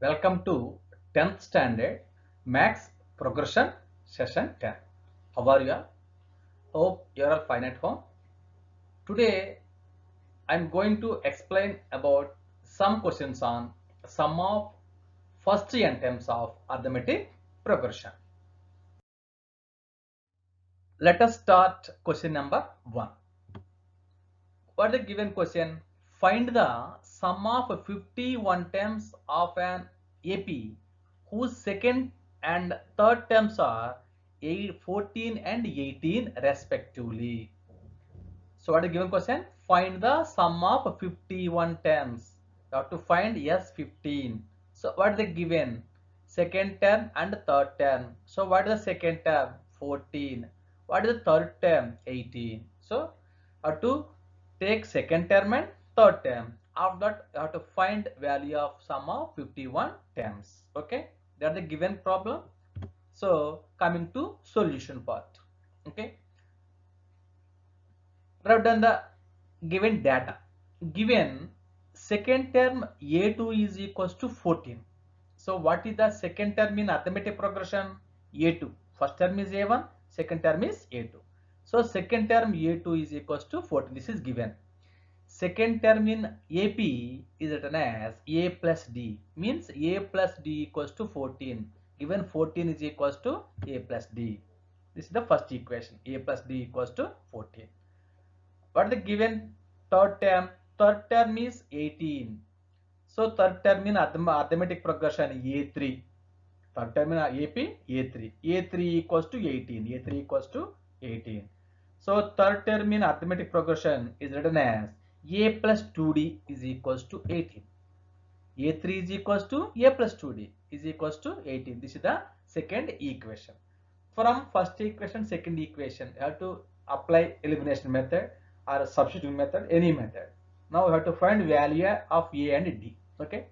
Welcome to 10th standard Max Progression session 10. How are you all? Hope you are all fine at home. Today I am going to explain about some questions on sum of first n terms of arithmetic progression. Let us start question number 1. What is the given question? Find the sum of 51 terms of an AP whose second and third terms are 14 and 18 respectively. So what is the given question? Find the sum of 51 terms. You have to find S15. So what is the given? Second term and third term. So what is the second term? 14. What is the third term? 18. So you have to take second term and third term. After that you have to find value of sum of 51 terms. Okay. That is the given problem. So coming to solution part. Okay. We have done the given data. Given second term A2 is equals to 14. So what is the second term in arithmetic progression? A2. First term is A1, second term is A2. So second term A2 is equals to 14. This is given. Second term in AP is written as A plus D. Means A plus D equals to 14. Given 14 is equals to A plus D. This is the first equation. A plus D equals to 14. What the given third term? Third term is 18. So third term in arithmetic progression A3. Third term in AP A3. A3 equals to 18. A3 equals to 18. So third term in arithmetic progression is written as A plus 2D is equals to 18. A3 is equals to A plus 2D is equals to 18. This is the second equation. From first equation, second equation, you have to apply elimination method or substitution method, any method. Now you have to find value of A and D. Okay.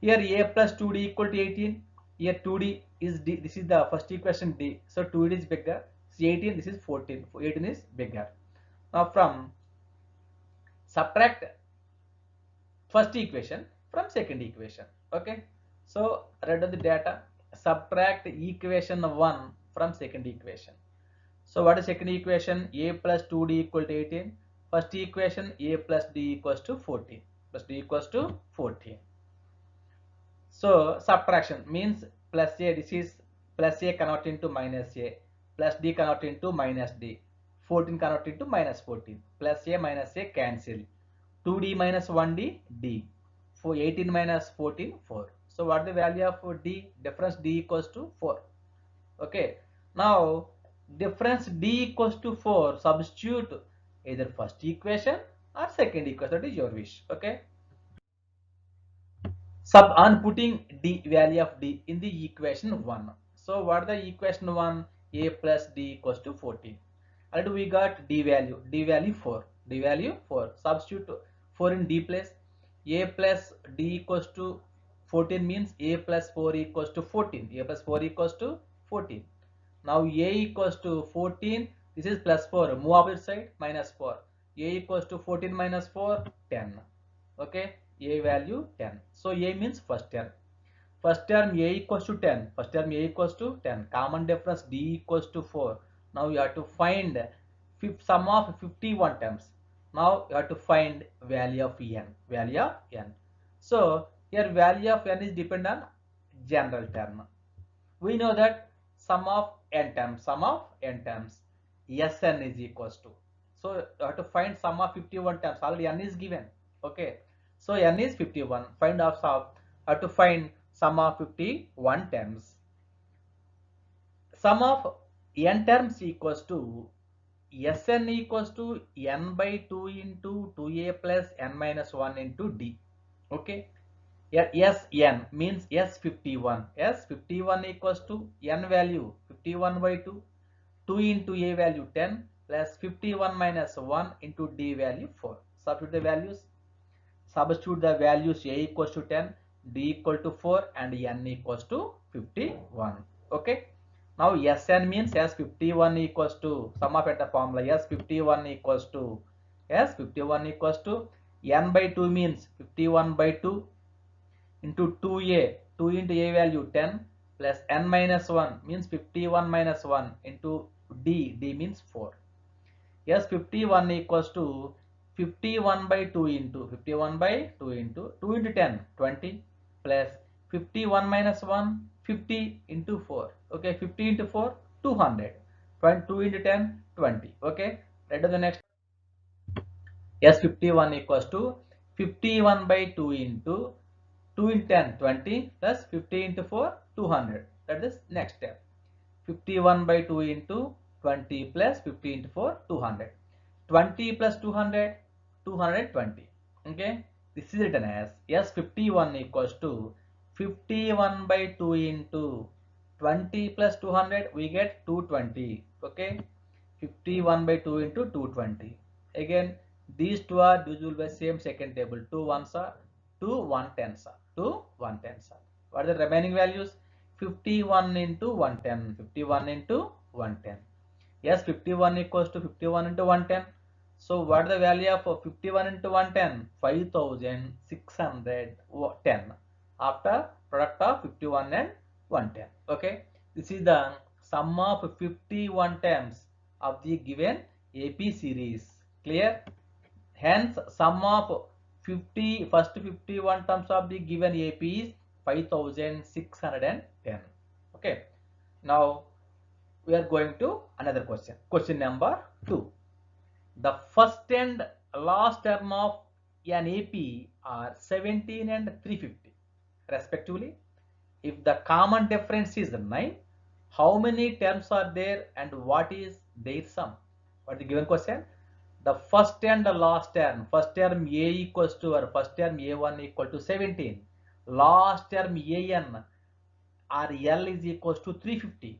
Here A plus 2D equal to 18. Here 2D is D. This is the first equation D. So 2D is bigger. So 18, this is 14. 18 is bigger. Now from subtract first equation from second equation. Okay. So write down the data. Subtract equation 1 from second equation. So what is second equation? A plus 2D equal to 18. First equation A plus D equals to 14. Plus D equals to 14. So subtraction means plus A, this is plus A convert into minus A. Plus D convert into minus D. 14 convert into minus 14. Plus A minus A cancel. 2D minus 1D, D. For 18 minus 14, 4. So what is the value of D? Difference D equals to 4. Okay. Now difference D equals to 4. Substitute either first equation or second equation. That is your wish. Okay. Sub on putting D value of D in the equation 1. So what the equation 1? A plus D equals to 14. Already we got D value. D value 4. D value 4. Substitute 4 in D place. A plus D equals to 14 means A plus 4 equals to 14. A plus 4 equals to 14. Now A equals to 14. This is plus 4. Move opposite side, minus 4. A equals to 14 minus 4, 10. Okay. A value 10. So A means first term. First term A equals to 10. First term A equals to 10. Common difference D equals to 4. Now you have to find sum of 51 terms. Now you have to find value of n. Value of n. So here value of n is depend on general term. We know that sum of n terms. Sum of n terms. Sn is equals to. So you have to find sum of 51 terms. Already n is given. Okay. So n is 51. Find out have to find sum of 51 terms. Sum of n terms equals to Sn equals to n by 2 into 2a plus n minus 1 into d. Okay. Here Sn means S51. S51 equals to n value 51 by 2. 2 into a value 10 plus 51 minus 1 into d value 4. Substitute the values. Substitute the values a equals to 10, d equal to 4 and n equals to 51. Okay. Now Sn means S51 equals to sum of the formula S51 equals to S51 equals to n by 2 means 51 by 2 into 2a 2 into a value 10 plus n minus 1 means 51 minus 1 into d means 4. Yes, 51 equals to 51 by 2 into 51 by 2 into 2 into 10 20 plus 51 minus 1 50 into 4. Okay, 50 into 4 200. 2 into 10 20. Okay, right to the next. Yes, 51 equals to 51 by 2 into 2 into 10 20 plus 50 into 4 200. That is next step. 51 by 2 into 20 plus 50 into 4 200. 20 plus 200 220. Okay, this is written as yes, 51 equals to 51 by 2 into 20 plus 200, we get 220. Okay, 51 by 2 into 220. Again, these two are divisible by same second table. 2 ones are 2 1 tens are 2 1 tens are. What are the remaining values? 51 into 110. 51 into 110. Yes, 51 equals to 51 into 110. So what is the value of 51 into 110? 5610 after product of 51 and 110. Okay, this is the sum of 51 terms of the given AP series. Clear? Hence, sum of first 51 terms of the given AP is 5610. Okay. Now we are going to another question. Question number 2. The first and last term of an AP are 17 and 350 respectively. If the common difference is 9, how many terms are there and what is their sum? What is the given question? The first and the last term, first term A equals to, or first term A1 equal to 17, last term AN or L is equals to 350.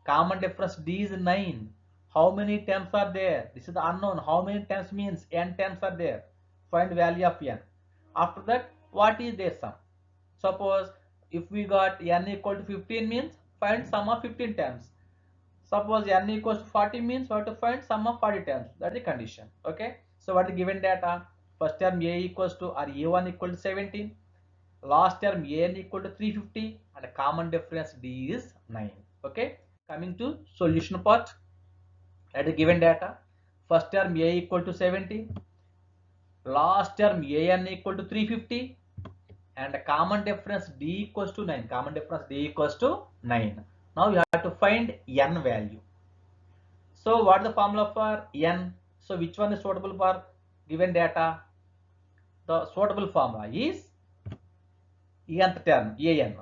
Common difference D is 9. How many terms are there? This is the unknown. How many terms means n terms are there. Find value of n. After that, what is their sum? Suppose if we got n equal to 15 means find sum of 15 terms. Suppose n equals to 40 means we have to find sum of 40 terms. That is the condition. Okay. So what is given data? First term A equals to, or A1 equal to 17. Last term AN equal to 350 and a common difference D is 9. Okay. Coming to solution part. At the given data, first term A equal to 70, last term AN equal to 350, and a common difference D equals to 9. Common difference D equals to 9. Now you have to find n value. So what is the formula for n? So which one is suitable for given data? The suitable formula is nth term AN.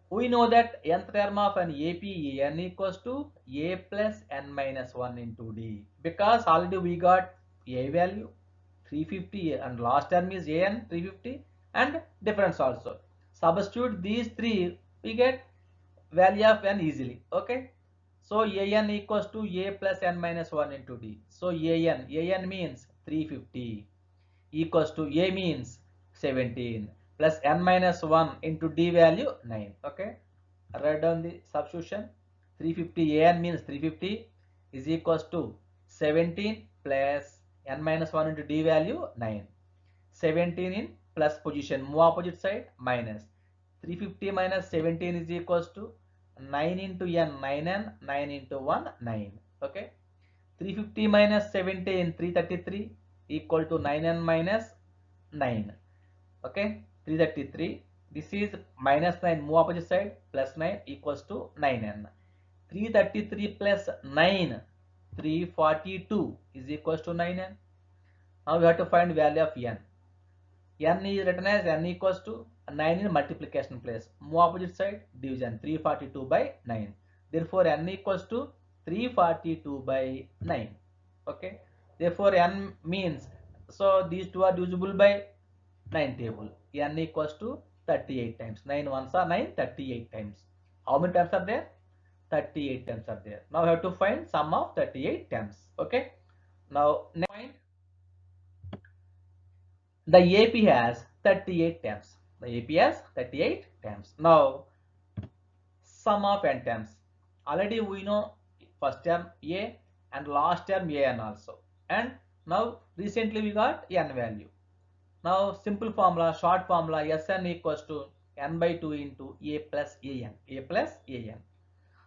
We know that nth term of an AP n equals to a plus n minus 1 into d, because already we got a value 350 and last term is an 350 and difference also. Substitute these three, we get value of n easily. Okay, so an equals to a plus n minus 1 into d. So an means 350 equals to a means 17 plus n minus 1 into d value 9. Okay, write down the substitution. 350 an means 350 is equals to 17 plus n minus 1 into d value 9. 17 in plus position, move opposite side, minus 350 minus 17 is equals to 9 into n, 9n, 9 into 1, 9. Okay, 350 minus 17, 333 equal to 9n minus 9. Okay, 333. This is minus 9, move opposite side, plus 9 equals to 9n. 333 plus 9, 342 is equals to 9n. Now we have to find value of n. N is written as n equals to 9 in multiplication place. Move opposite side, division, 342 by 9. Therefore n equals to 342 by 9. Okay, therefore n means, so these two are divisible by 9 table. N equals to 38 times. 9 ones are 9, 38 times. How many times are there? 38 times are there. Now we have to find sum of 38 times. Okay, now next point. The AP has 38 terms. The AP has 38 terms. Now, sum of n terms. Already we know first term A and last term AN also. And now recently we got n value. Now simple formula, short formula, Sn equals to n by 2 into a plus an, a plus an.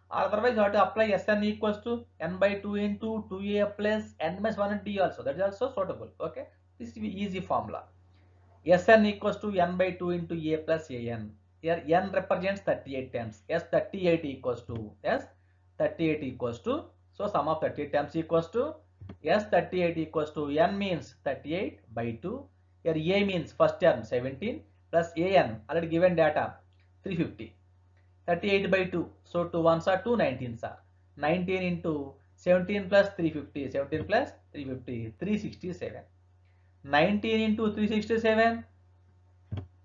Otherwise, you have to apply Sn equals to n by 2 into 2a plus n minus 1 d also. That is also suitable. Okay, this is easy formula. Sn equals to n by 2 into a plus an. Here n represents 38 times. S38 equals to S38 equals to, so sum of 38 times equals to S38 equals to n means 38 by 2. Here a means first term 17 plus an already given data 350. 38 by 2. So 2 ones are 2, 19s are 19 into 17 plus 350. 17 plus 350, 367. 19 into 367,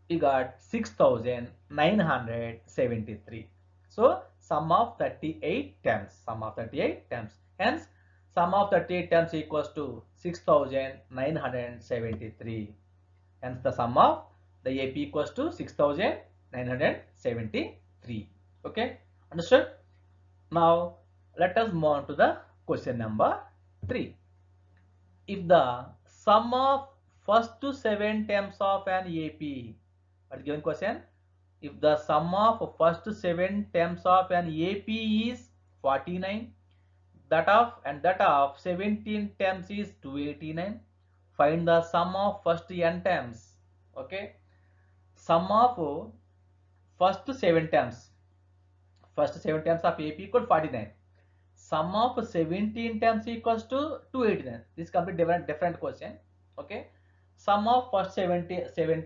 we got 6973. So sum of 38 terms, sum of 38 terms. Hence, sum of 38 terms equals to 6973. Hence, the sum of the AP equals to 6973. Okay, understood? Now, let us move on to the question number 3. If the sum of first to 7 terms of an AP, what is given question? If the sum of first 7 terms of an AP is 49, that of 17 terms is 289, find the sum of first n terms. Okay, sum of first 7 terms of AP equal 49. Sum of 17 terms equals to 289. This is completely different question. Okay, sum of first 7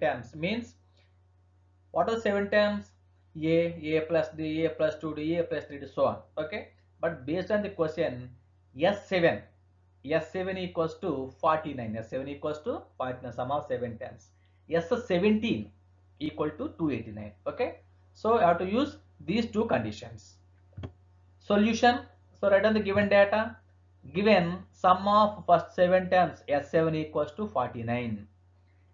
terms means, what are 7 terms? A plus D, A plus 2D, A plus 3D, so on. Okay, but based on the question, S7 equals to 49. S7 equals to 49. Sum of 7 terms. S17 equal to 289. Okay, so I have to use these two conditions. Solution. So write down the given data. Given sum of first 7 terms S7 equals to 49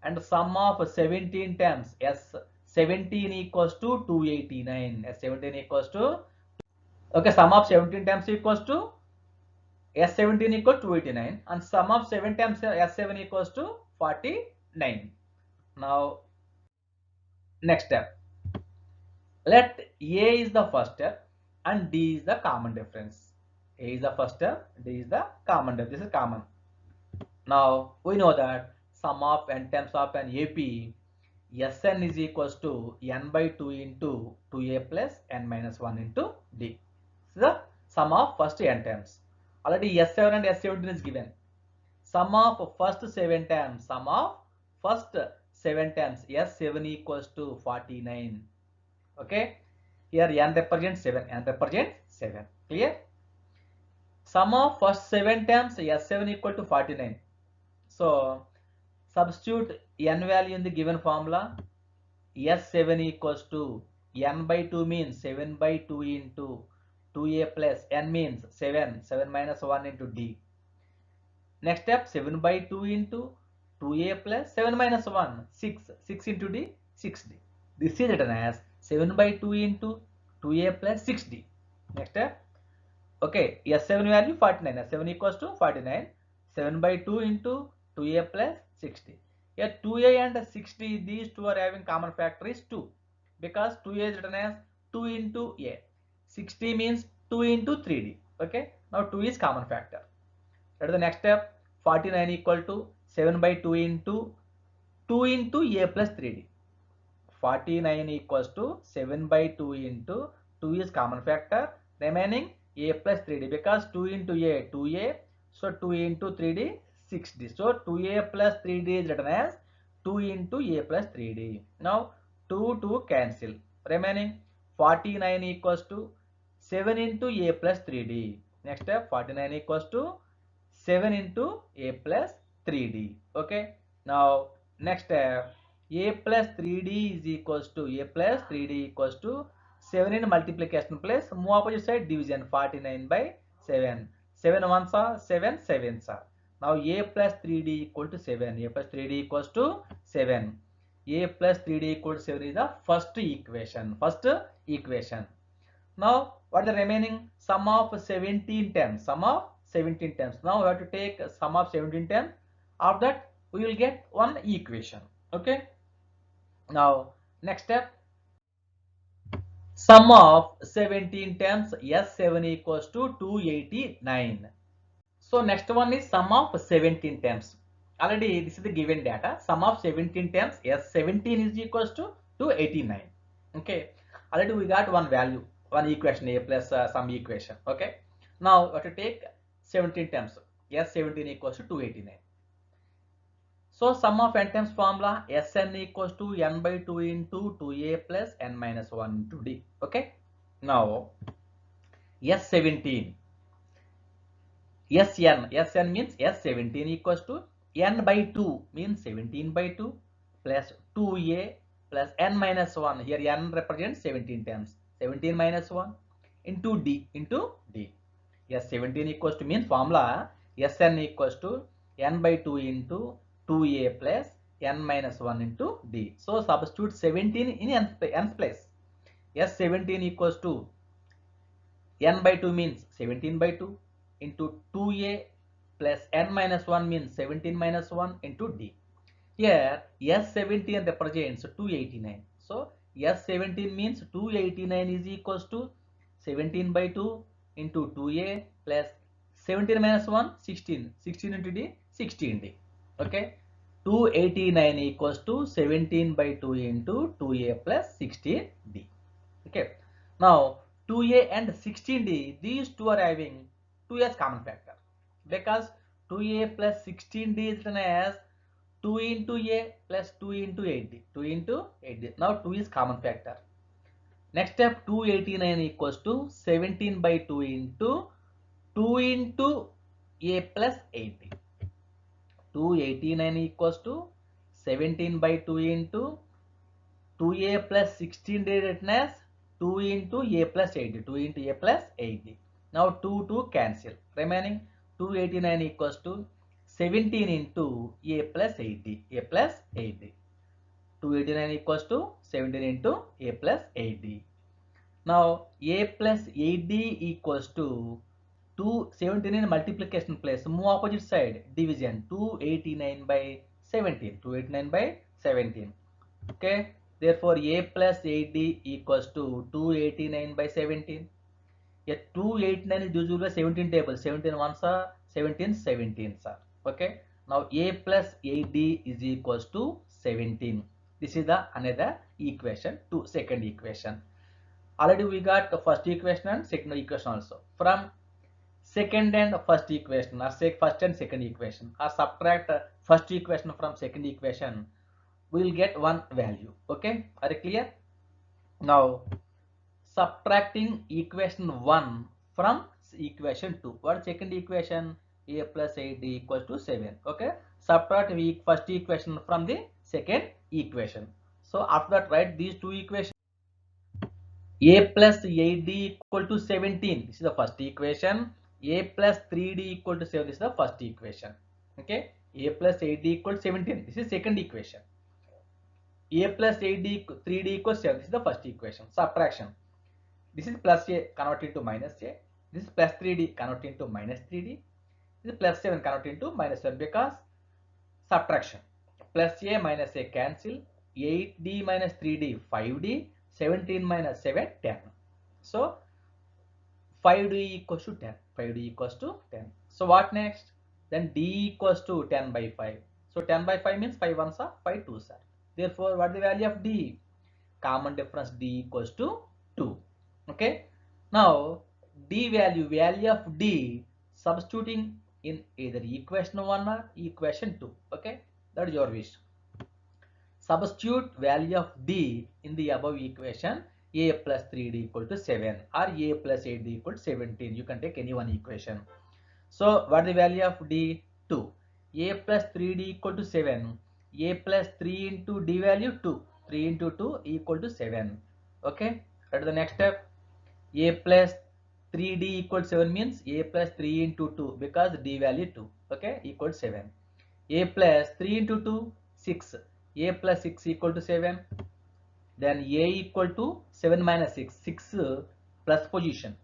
and sum of 17 terms S17 equals to 289. S17 equals to, okay, sum of 17 terms equals to S17 equal to 289 and sum of 7 terms S7 equals to 49. Now next step. Let A is the first step and D is the common difference. A is the first step, D is the common difference. This is common. Now we know that sum of n terms of an AP, Sn is equals to n by 2 into 2a plus n minus 1 into d. This is the sum of first n terms. Already S7 and S17 is given. Sum of first 7 terms, S7 equals to 49. Okay, here n represents 7, clear? Sum of first 7 terms S7 equal to 49. So substitute n value in the given formula. S7 equals to n by 2 means 7 by 2 into 2a plus n means 7 minus 1 into d. Next step, 7 by 2 into 2a plus 7 minus 1, 6 into d, 6d. This is written as 7 by 2 into 2a plus 6d. Next step, okay, S7 value 49, S7 equals to 49, 7 by 2 into 2a plus 60. Here 2a and 60, these two are having common factor is 2, because 2a is written as 2 into a. 60 means 2 into 3d. Okay, now 2 is common factor. That is the next step. 49 equal to 7 by 2 into a plus 3d. 49 equals to 7 by 2 into 2 is common factor, remaining a plus 3d, because 2 into a 2a, so 2 into 3d 6d, so 2a plus 3d is written as 2 into a plus 3d. Now 2 cancel, remaining 49 equals to 7 into a plus 3d. Next step, 49 equals to 7 into a plus 3d. Okay, now next step, a plus 3d is equals to a plus 3d equals to 7 in multiplication place, move opposite side, division, 49 by 7. 7 ones are 7, 7s are. Now a plus 3d equal to 7. A plus 3d equals to 7. A plus 3d equal to 7 is the first equation. Now what is the remaining? Sum of 17 terms. Now we have to take sum of 17 terms. After that we will get one equation. Okay. Now next step, Sum of 17 terms S7 equals to 289. So next one is sum of 17 terms. Already this is the given data. Sum of 17 terms S17 is equals to 289. Okay. Already we got one value, one equation A plus some equation. Okay. Now we have to take 17 terms. S17 equals to 289. So sum of n times formula Sn equals to n by 2 into 2a plus n minus 1 into d. Okay. Now S17. Sn means S17 equals to n by 2 means 17 by 2 plus 2a plus n minus 1. Here n represents 17 times. 17 minus 1 into d into d. S17 equals to means formula Sn equals to n by 2 into 2a plus n minus 1 into d. So substitute 17 in n's place. S17 equals to n by 2 means 17 by 2 into 2a plus n minus 1 means 17 minus 1 into d. Here S17 represents 289. So S17 means 289 is equals to 17 by 2 into 2a plus 17 minus 1 16. 16 into d 16d. Okay. 289 equals to 17 by 2 into 2a plus 16d. Okay. Now 2a and 16d, these two are having 2 as common factor because 2a plus 16d is written as 2 into a plus 2 into 8d. 2 into 8d. Now 2 is common factor. Next step 289 equals to 17 by 2 into 2 into a plus 8d. 289 equals to 17 by 2 into 2a plus 16d written as 2 into a plus 8d. 2 into a plus 8d. Now 2 cancel. Remaining 289 equals to 17 into a plus 8d. A plus 8d. 289 equals to 17 into a plus 8d. Now a plus 8d equals to 217 in multiplication place. Move opposite side. Division 289 by 17. 289 by 17. Okay. Therefore a plus 8d equals to 289 by 17. Yeah, 289 is divisible by 17 table. 17 ones are 17 17s are. Okay. Now a plus 8d is equals to 17. This is the another equation to second equation. Already we got the first equation and second equation also. From second and first equation or say first and second equation or subtract first equation from second equation, we will get one value. Okay. Are you clear? Now subtracting equation 1 from equation 2. What is second equation? A plus 8d equals to 7. Okay. Subtract first equation from the second equation. So after that write these two equations. A plus 8d equal to 17. This is the first equation. A plus 3d equal to 7. This is the first equation. Okay. A plus 8d equal to 17. This is second equation. A plus 8d 3d equals 7. This is the first equation. Subtraction. This is plus a converted to minus a. This is plus 3d converted to minus 3d. This is plus 7 converted to minus 7 because subtraction. Plus a minus a cancel. 8d minus 3d 5d. 17 minus 7 10. So 5d equals to 10. 5d equals to 10. So what next? Then d equals to 10 by 5. So 10 by 5 means 5 ones are 5 twos are. Therefore what is the value of d? Common difference d equals to 2. Okay. Now value of d substituting in either equation 1 or equation 2. Okay. That is your wish. Substitute value of d in the above equation. A plus 3d equal to 7 or a plus 8d equal to 17. You can take any one equation. So what is the value of d? 2. A plus 3d equal to 7. A plus 3 into d value 2. 3 into 2 equal to 7. Okay. That is the next step. A plus 3d equal to 7 means a plus 3 into 2 because d value 2. Okay. Equal to 7. A plus 3 into 2 6. A plus 6 equal to 7. Then a equal to 7 minus 6. 6 plus position.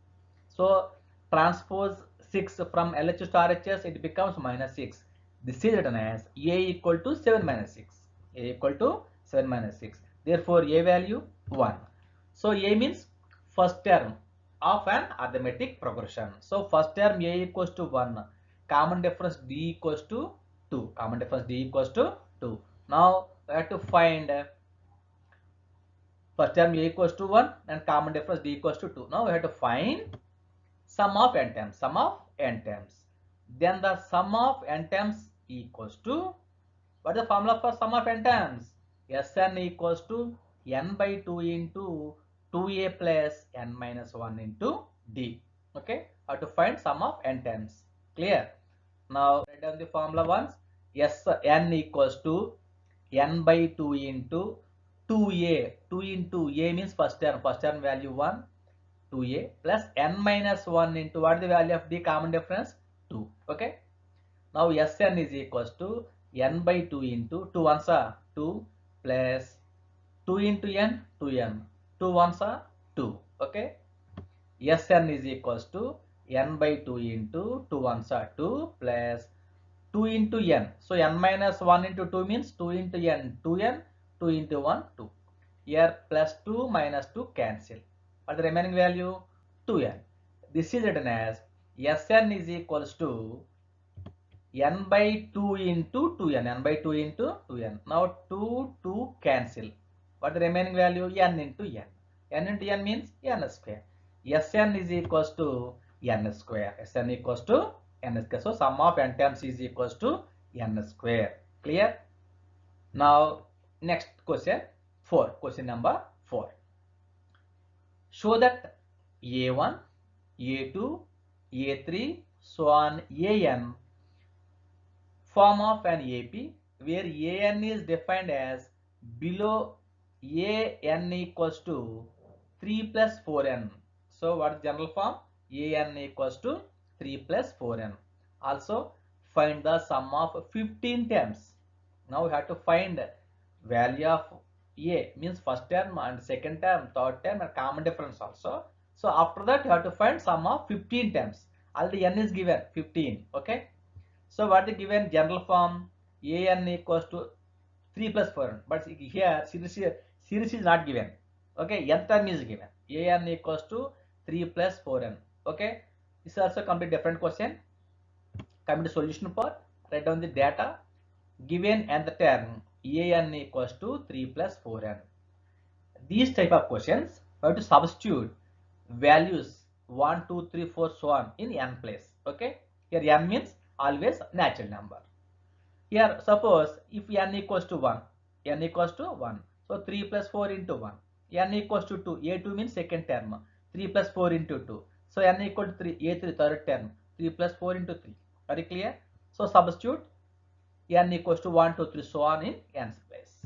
So transpose 6 from LHS to RHS, it becomes minus 6. This is written as a equal to 7 minus 6. A equal to 7 minus 6. Therefore a value 1. So a means first term of an arithmetic progression. So first term a equals to 1, common difference d equals to 2, common difference d equals to 2. Now we have to find first term a equals to 1 and common difference d equals to 2. Now we have to find sum of n terms, sum of n terms. Then the sum of n terms equals to, what is the formula for sum of n terms? Sn equals to n by 2 into 2a plus n minus 1 into d. Okay, how to find sum of n terms? Clear? Now write down the formula once. Sn equals to n by 2 into 2a. 2 into a means first term value 1, 2a plus n minus 1 into what is the value of the common difference? 2. Okay. Now Sn is equals to n by 2 into 2 ones are 2 plus 2 into n, 2n, 2 ones are 2. Okay. Sn is equals to n by 2 into 2 ones are 2 plus 2 into n. So n minus 1 into 2 means 2 into n, 2n, 2 into 1, 2. Here plus 2 minus 2 cancel. What is the remaining value? 2n. This is written as Sn is equals to n by 2 into 2n, n by 2 into 2n. Now 2 cancel. What is the remaining value? N into n. N into n means n square. Sn is equals to n square. Sn equals to n square. So sum of n terms is equals to n square. Clear? Now next question 4. Question number 4. Show that a1, a2, a3, so on an form of an AP where an is defined as below an equals to 3 plus 4n. So what is general form? An equals to 3 plus 4n. Also find the sum of 15 terms. Now we have to find value of a means first term and second term, third term and common difference also. So after that you have to find sum of 15 terms. Already n is given 15. Okay. So what is given general form? An equals to 3 plus 4n. But here series is not given. Okay, nth term is given. An equals to 3 plus 4n. Okay, this is also complete different question. Coming to solution part, write down the data. Given nth term, an equals to 3 plus 4n. These type of questions, we have to substitute values 1, 2, 3, 4, so on in n place. Okay, here n means always natural number. Here suppose if n equals to 1, n equals to 1, so 3 plus 4 into 1, n equals to 2, a2 means second term, 3 plus 4 into 2, so n equal to 3, a3 third term, 3 plus 4 into 3. Very clear? So substitute n equals to 1, 2, 3, so on in n's place.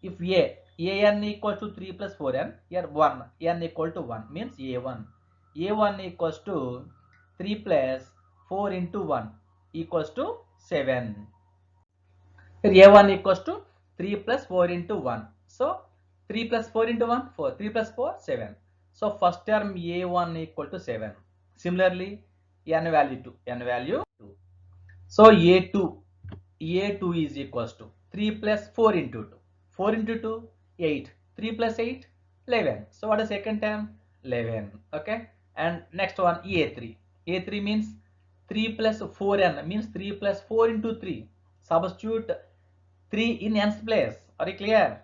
If an equals to 3 plus 4n, here 1, n equal to 1 means a1. a1 equals to 3 plus 4 into 1 equals to 7. Here a1 equals to 3 plus 4 into 1. So 3 plus 4 into 1, 4. 3 plus 4, 7. So first term a1 equal to 7. Similarly, n value 2. N value 2. So a2 is equals to 3 plus 4 into 2. 4 into 2, 8. 3 plus 8, 11. So what is second term? 11. Okay. And next one a3. a3 means 3 plus 4n means 3 plus 4 into 3. Substitute 3 in n's place. Are you clear?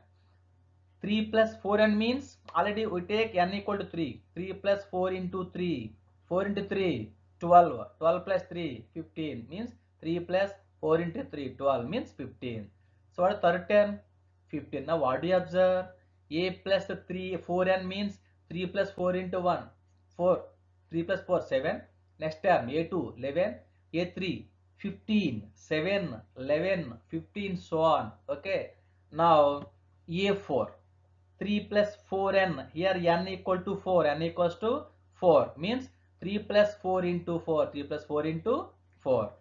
3 plus 4n means already we take n equal to 3. 3 plus 4 into 3. 4 into 3, 12. 12 plus 3, 15 means 3 plus 4 into 3, 12 means 15. So what is third term? 15. Now what do you observe? A plus 3, 4n means 3 plus 4 into 1, 4. 3 plus 4, 7. Next term a2, 11. a3, 15. 7, 11, 15, so on. Okay. Now a4. 3 plus 4n. Here n equal to 4. N equals to 4 means 3 plus 4 into 4. 3 plus 4 into 4.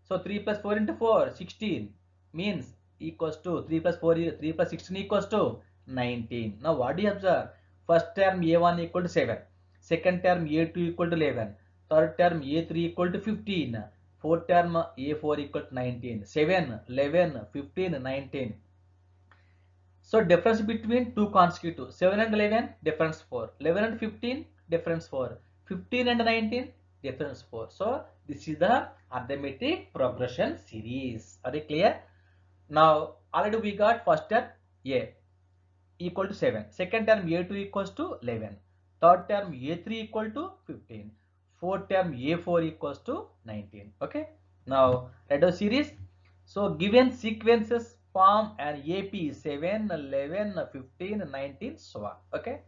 So 3 plus 4 into 4, 16 means equals to 3 plus 4, 3 plus 16 equals to 19. Now what do you observe? First term a1 equal to 7. Second term a2 equal to 11. Third term a3 equal to 15. Fourth term a4 equal to 19. 7, 11, 15, 19. So difference between two consecutive, 7 and 11, difference 4, 11 and 15, difference 4, 15 and 19, difference 4. So this is the arithmetic progression series. Are you clear? Now already we got first term A equal to 7, second term A2 equals to 11, third term A3 equal to 15, fourth term A4 equals to 19. Okay. Now write the series. So given sequences form an AP 7, 11, 15, 19, so on. Okay.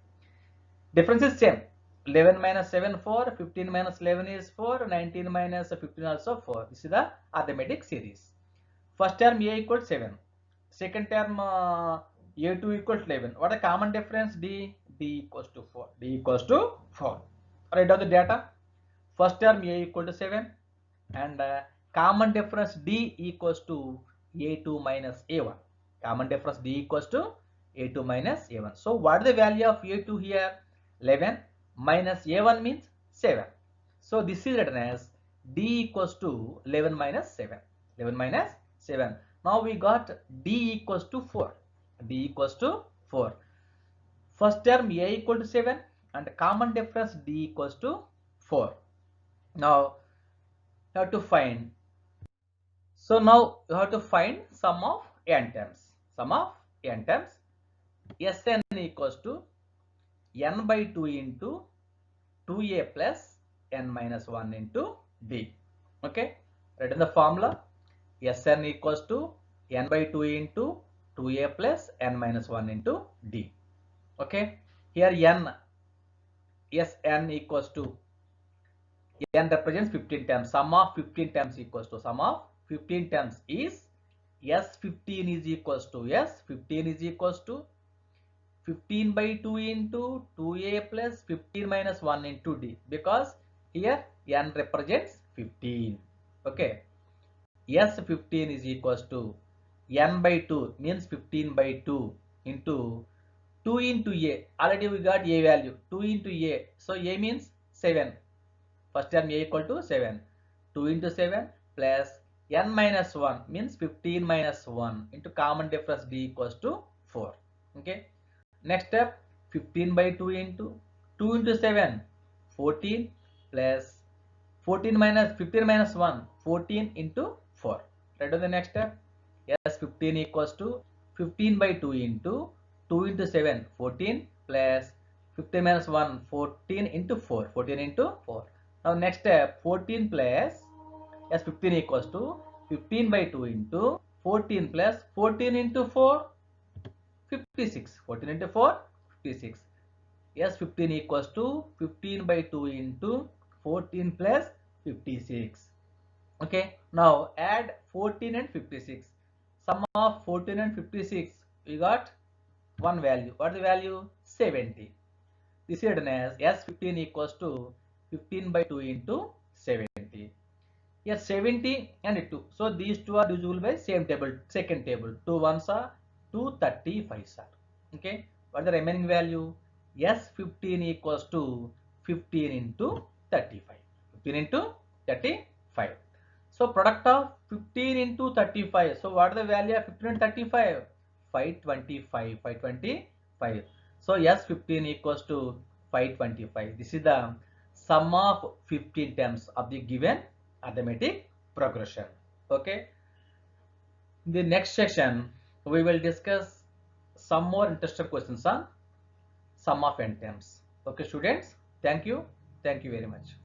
Difference is same. 11 minus 7, 4, 15 minus 11 is 4, 19 minus 15 also 4. This is the arithmetic series. First term A equals 7. Second term A2 equals 11. What is the common difference? D equals to 4. D equals to 4. Write down the data. First term A equal to 7 and common difference D equals to A2 minus A1. Common difference D equals to A2 minus A1. So what is the value of A2 here? 11 minus A1 means 7. So this is written as D equals to 11 minus 7. 11 minus 7. Now we got D equals to 4. D equals to 4. First term A equal to 7 and common difference D equals to 4. Now you have to find. So now you have to find sum of n terms. Sum of n terms. Sn equals to n by 2 into 2a plus n minus 1 into d. Okay. Write in the formula. Sn equals to n by 2 into 2a plus n minus 1 into d. Okay. Here Sn equals to n represents 15 terms. Sum of 15 terms equals to sum of 15 terms is S15 is equals to S15 is equals to 15 by 2 into 2a plus 15 minus 1 into d, because here n represents 15. Okay. S15 is equals to n by 2 means 15 by 2 into 2 into a. Already we got a value 2 into a. So a means 7. First term a equal to 7. 2 into 7 plus n minus 1 means 15 minus 1 into common difference d equals to 4. Okay. Next step 15 by 2 into 2 into 7 14 plus 14 minus 15 minus 1 14 into 4. Right on the next step. Yes, 15 equals to 15 by 2 into 2 into 7 14 plus 15 minus 1 14 into 4 14 into 4. Now next step 14 plus yes 15 equals to 15 by 2 into 14 plus 14 into 4 56. 14 into 4 56. Yes 15 equals to 15 by 2 into 14 plus 56. Okay. Now add 14 and 56. Sum of 14 and 56 we got one value. What is the value? 70. This is written as S15 equals to 15 by 2 into 70. Here 70 and 2. So these two are divisible by same table, second table. 2 ones are 2 35s are. Okay. What is the remaining value? S15 equals to 15 into 35. 15 into 35. So product of 15 into 35. So what is the value of 15 and 35? 525. 525. So S15 equals to 525. This is the sum of 15 terms of the given arithmetic progression. Okay. In the next section, we will discuss some more interesting questions on sum of n terms. Okay, students. Thank you. Thank you very much.